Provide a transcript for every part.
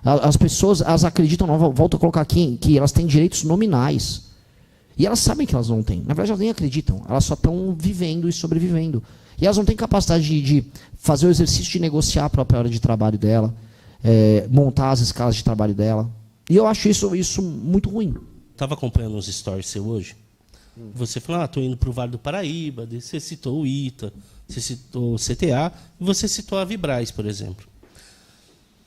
As pessoas, elas acreditam, volto a colocar aqui, que elas têm direitos nominais. E elas sabem que elas não têm. Na verdade, elas nem acreditam. Elas só estão vivendo e sobrevivendo. E elas não têm capacidade de fazer o exercício de negociar a própria hora de trabalho dela, montar as escalas de trabalho dela. E eu acho isso muito ruim. Estava acompanhando uns stories seu hoje. Você falou, estou indo para o Vale do Paraíba. Você citou o ITA, você citou o CTA, e você citou a Vibraz, por exemplo.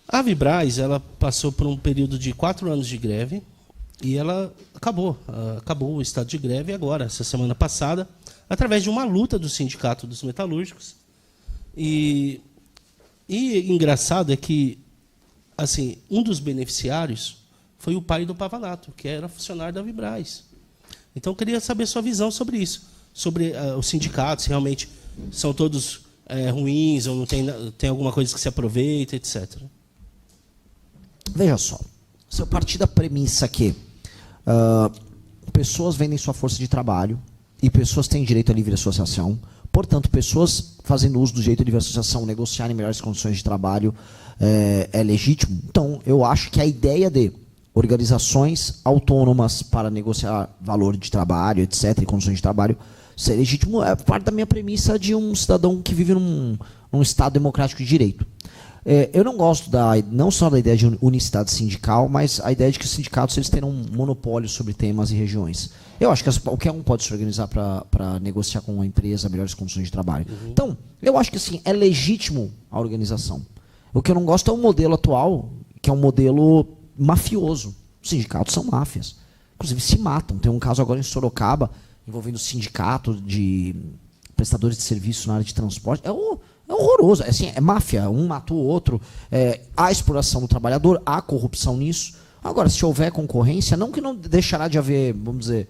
A Vibraz, ela passou por um período de 4 anos de greve e ela acabou o estado de greve agora, essa semana passada, através de uma luta do Sindicato dos Metalúrgicos. E engraçado é que assim, um dos beneficiários foi o pai do Pavanato, que era funcionário da Vibraz. Então, eu queria saber sua visão sobre isso, sobre os sindicatos, se realmente são todos ruins, ou não tem alguma coisa que se aproveita, etc. Veja só, se eu partir da premissa que pessoas vendem sua força de trabalho e pessoas têm direito à livre associação, portanto, pessoas fazendo uso do direito à livre associação negociarem melhores condições de trabalho é legítimo. Então, eu acho que a ideia de organizações autônomas para negociar valor de trabalho, etc., e condições de trabalho, ser legítimo é parte da minha premissa de um cidadão que vive num Estado democrático de direito. Eu não gosto não só da ideia de unicidade sindical, mas a ideia de que os sindicatos eles terão um monopólio sobre temas e regiões. Eu acho que qualquer um pode se organizar para negociar com uma empresa melhores condições de trabalho. Uhum. Então, eu acho que assim, é legítimo a organização. O que eu não gosto é o modelo atual, que é um modelo mafioso. Os sindicatos são máfias. Inclusive, se matam. Tem um caso agora em Sorocaba, envolvendo o sindicato de prestadores de serviço na área de transporte. É horroroso. É máfia. Um matou o outro. Há exploração do trabalhador, há corrupção nisso. Agora, se houver concorrência, não que não deixará de haver, vamos dizer,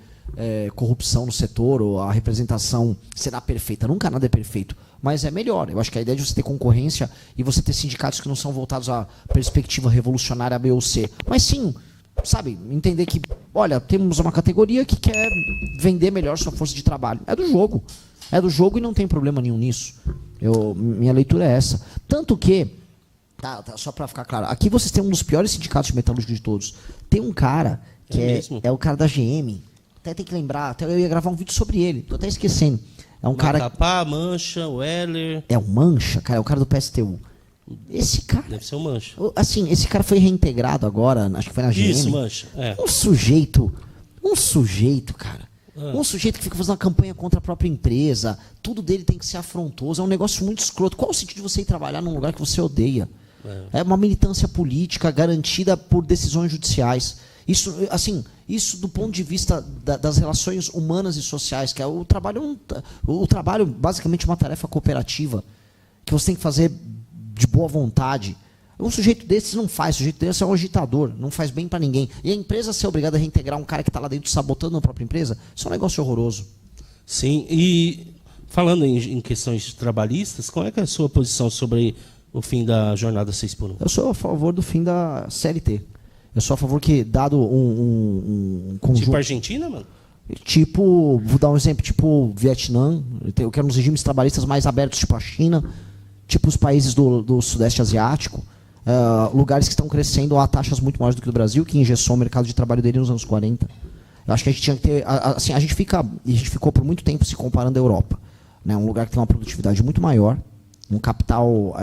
corrupção no setor, ou a representação será perfeita. Nunca nada é perfeito. Mas é melhor. Eu acho que a ideia de você ter concorrência e você ter sindicatos que não são voltados à perspectiva revolucionária B ou C, mas sim, sabe, entender que, olha, temos uma categoria que quer vender melhor sua força de trabalho. É do jogo. É do jogo e não tem problema nenhum nisso. Minha leitura é essa. Tanto que, só para ficar claro, aqui vocês têm um dos piores sindicatos metalúrgicos de todos. Tem um cara que é o cara da GM. Até tem que lembrar, até eu ia gravar um vídeo sobre ele, tô até esquecendo. É um cara. Macapá, Mancha, Weller. É o Mancha, cara, é o cara do PSTU. Esse cara. Deve ser o Mancha. Assim, esse cara foi reintegrado agora, acho que foi na GM. Isso, Mancha. Um sujeito, cara. Um sujeito que fica fazendo uma campanha contra a própria empresa. Tudo dele tem que ser afrontoso. É um negócio muito escroto. Qual o sentido de você ir trabalhar num lugar que você odeia? É uma militância política garantida por decisões judiciais. Isso do ponto de vista das relações humanas e sociais, que é o trabalho basicamente uma tarefa cooperativa, que você tem que fazer de boa vontade. Um sujeito desses não faz, o sujeito desse é um agitador, não faz bem para ninguém. E a empresa ser obrigada a reintegrar um cara que está lá dentro sabotando a própria empresa, isso é um negócio horroroso. Sim, e falando em questões trabalhistas, qual é que é a sua posição sobre o fim da jornada 6x1? Eu sou a favor do fim da CLT. Eu sou a favor que, dado um conjunto... Tipo Argentina, mano? Tipo, vou dar um exemplo, tipo Vietnã. Eu quero uns regimes trabalhistas mais abertos, tipo a China, tipo os países do Sudeste Asiático, lugares que estão crescendo a taxas muito maiores do que o Brasil, que engessou o mercado de trabalho dele nos anos 40. Eu acho que a gente tinha que ter... Assim, a gente ficou por muito tempo se comparando à Europa. Né? Um lugar que tem uma produtividade muito maior, um capital...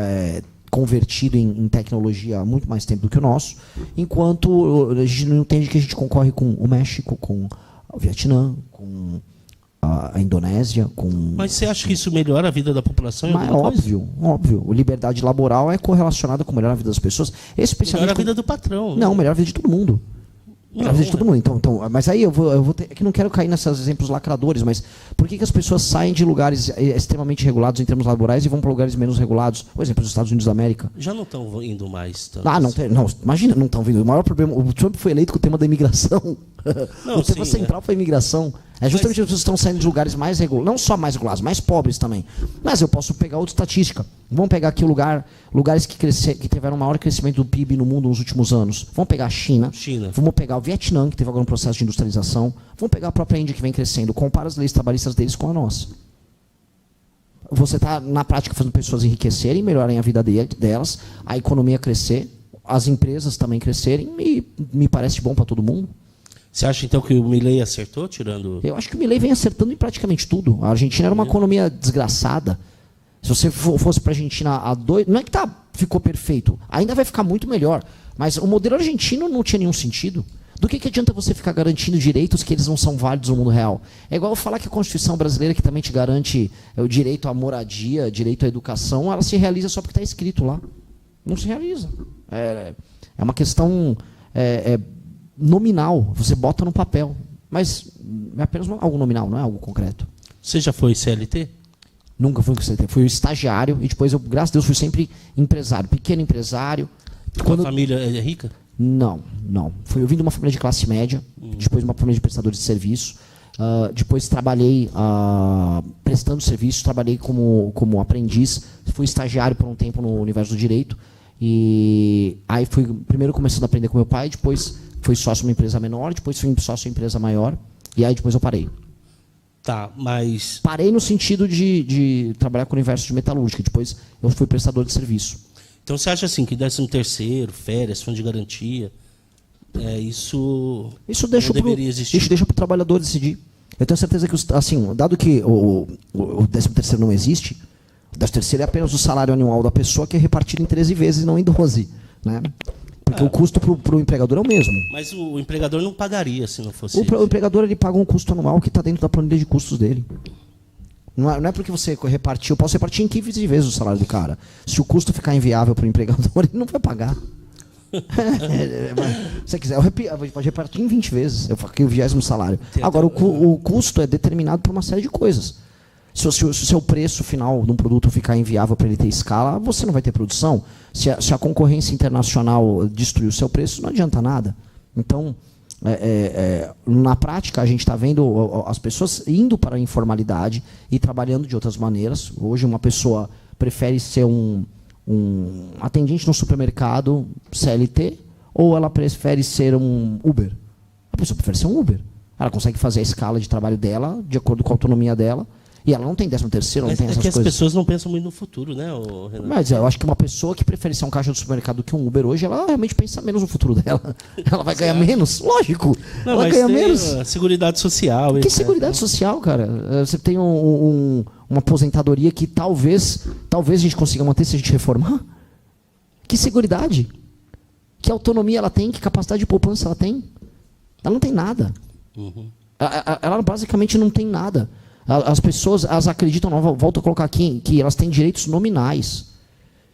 convertido em tecnologia há muito mais tempo do que o nosso, enquanto a gente não entende que a gente concorre com o México, com o Vietnã, com a Indonésia, com... Mas você acha que isso melhora a vida da população? Mas óbvio. A liberdade laboral é correlacionada com melhorar a vida das pessoas. Melhora a vida do patrão. Não, melhora a vida de todo mundo. De todo mundo. Então, mas aí eu vou ter, é que não quero cair nesses exemplos lacradores, mas por que as pessoas saem de lugares extremamente regulados em termos laborais e vão para lugares menos regulados? Por exemplo, os Estados Unidos da América. Já não estão indo mais tanto. Não, imagina, não estão vindo. O maior problema, o Trump foi eleito com o tema da imigração. O tema central foi a imigração. É justamente as pessoas estão saindo de lugares mais regulados, não só mais regulados, mais pobres também. Mas eu posso pegar outra estatística. Vamos pegar aqui lugares que tiveram maior crescimento do PIB no mundo nos últimos anos. Vamos pegar a China. Vamos pegar o Vietnã, que teve agora um processo de industrialização. Vamos pegar a própria Índia, que vem crescendo. Compara as leis trabalhistas deles com a nossa. Você está, na prática, fazendo pessoas enriquecerem, melhorarem a vida delas, a economia crescer, as empresas também crescerem, me parece bom para todo mundo. Você acha então que o Milei acertou, tirando... Eu acho que o Milei vem acertando em praticamente tudo. A Argentina era uma economia desgraçada. Se você fosse para a Argentina há 2... Não é que ficou perfeito. Ainda vai ficar muito melhor. Mas o modelo argentino não tinha nenhum sentido. Do que adianta você ficar garantindo direitos que eles não são válidos no mundo real? É igual eu falar que a Constituição brasileira, que também te garante o direito à moradia, direito à educação, ela se realiza só porque está escrito lá. Não se realiza. É uma questão nominal. Você bota no papel. Mas é apenas algo nominal, não é algo concreto. Você já foi CLT? Nunca fui CLT. Fui estagiário e depois, graças a Deus, fui sempre empresário. Pequeno empresário. Quando... A família é rica? Não. Eu vim de uma família de classe média, depois uma família de prestadores de serviço. Depois trabalhei prestando serviço, trabalhei como aprendiz, fui estagiário por um tempo no universo do direito. E aí fui primeiro começando a aprender com meu pai, depois fui sócio de uma empresa menor, depois fui sócio de uma empresa maior, e aí depois eu parei. Tá, mas... Parei no sentido de trabalhar com o universo de metalúrgica, depois eu fui prestador de serviço. Então você acha assim que 13º, férias, fundo de garantia, isso deixa não deveria existir? Isso deixa para o trabalhador decidir. Eu tenho certeza que, assim, dado que o 13º não existe, o 13º é apenas o salário anual da pessoa que é repartido em 13 vezes e não em 12. Né? Porque o custo para o empregador é o mesmo. Mas o empregador não pagaria se não fosse o empregador ele paga um custo anual que está dentro da planilha de custos dele. Não é porque você repartiu, eu posso repartir em 15 vezes o salário do cara. Se o custo ficar inviável para o empregador, ele não vai pagar. Se você quiser, pode repartir em 20 vezes. Eu faço o 20º salário. Agora, o custo é determinado por uma série de coisas. Se o seu preço final de um produto ficar inviável para ele ter escala, você não vai ter produção. Se a concorrência internacional destruir o seu preço, não adianta nada. Então, na prática, a gente está vendo as pessoas indo para a informalidade e trabalhando de outras maneiras. Hoje, uma pessoa prefere ser um atendente no supermercado CLT ou ela prefere ser um Uber? A pessoa prefere ser um Uber. Ela consegue fazer a escala de trabalho dela de acordo com a autonomia dela. E ela não tem 13º, não tem essas coisas. As pessoas não pensam muito no futuro, né, Renato? Mas eu acho que uma pessoa que prefere ser um caixa do supermercado do que um Uber hoje, ela realmente pensa menos no futuro dela. Ela vai ganhar menos? Lógico. Não, ela mas ganha tem menos. A seguridade social. Que seguridade social, cara? Você tem uma aposentadoria que talvez a gente consiga manter se a gente reformar? Que seguridade? Que autonomia ela tem? Que capacidade de poupança ela tem? Ela não tem nada. Ela basicamente não tem nada. As pessoas acreditam, volto a colocar aqui, que elas têm direitos nominais.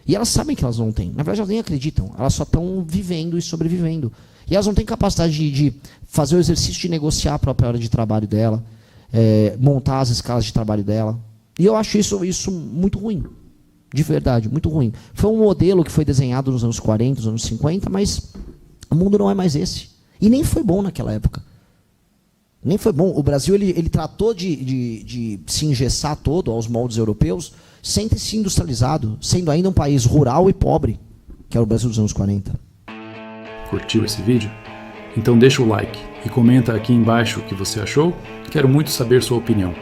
E elas sabem que elas não têm. Na verdade, elas nem acreditam. Elas só estão vivendo e sobrevivendo. E elas não têm capacidade de fazer o exercício de negociar a própria hora de trabalho dela, montar as escalas de trabalho dela. E eu acho isso muito ruim. De verdade, muito ruim. Foi um modelo que foi desenhado nos anos 40, nos anos 50, mas o mundo não é mais esse. E nem foi bom naquela época. Nem foi bom. O Brasil ele tratou de se engessar todo aos moldes europeus sem ter se industrializado, sendo ainda um país rural e pobre, que era o Brasil dos anos 40. Curtiu esse vídeo? Então deixa o like e comenta aqui embaixo o que você achou. Quero muito saber sua opinião.